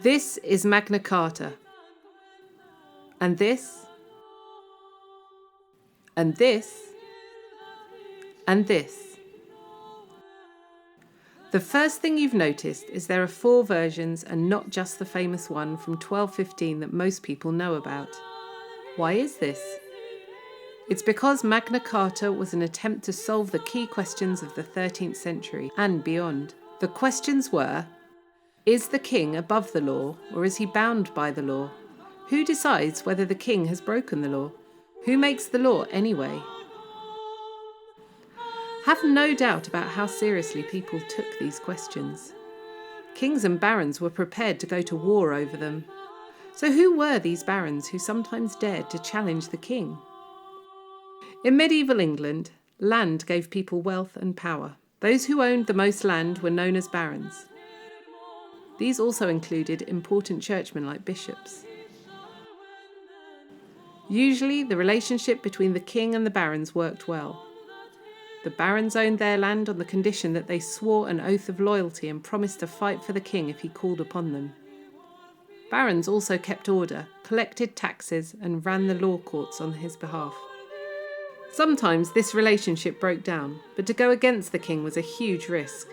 This is Magna Carta. And this. And this. And this. The first thing you've noticed is there are 4 versions and not just the famous one from 1215 that most people know about. Why is this? It's because Magna Carta was an attempt to solve the key questions of the 13th century and beyond. The questions were: is the king above the law, or is he bound by the law? Who decides whether the king has broken the law? Who makes the law anyway? Have no doubt about how seriously people took these questions. Kings and barons were prepared to go to war over them. So who were these barons who sometimes dared to challenge the king? In medieval England, land gave people wealth and power. Those who owned the most land were known as barons. These also included important churchmen like bishops. Usually, the relationship between the king and the barons worked well. The barons owned their land on the condition that they swore an oath of loyalty and promised to fight for the king if he called upon them. Barons also kept order, collected taxes, and ran the law courts on his behalf. Sometimes this relationship broke down, but to go against the king was a huge risk.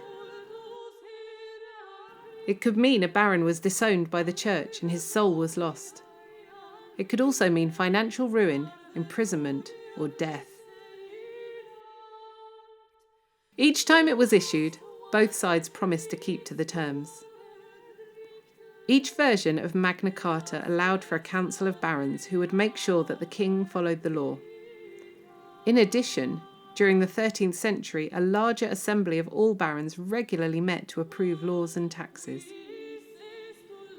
It could mean a baron was disowned by the church and his soul was lost. It could also mean financial ruin, imprisonment, or death. Each time it was issued, both sides promised to keep to the terms. Each version of Magna Carta allowed for a council of barons who would make sure that the king followed the law. In addition, during the 13th century, a larger assembly of all barons regularly met to approve laws and taxes.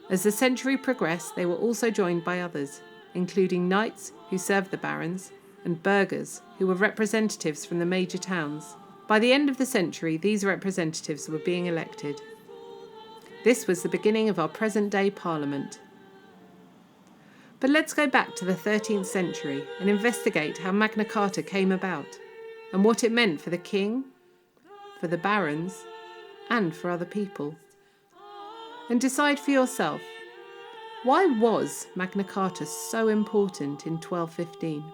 As the century progressed, they were also joined by others, including knights who served the barons, and burghers who were representatives from the major towns. By the end of the century, these representatives were being elected. This was the beginning of our present-day parliament. But let's go back to the 13th century and investigate how Magna Carta came about and what it meant for the king, for the barons, and for other people. And decide for yourself, why was Magna Carta so important in 1215?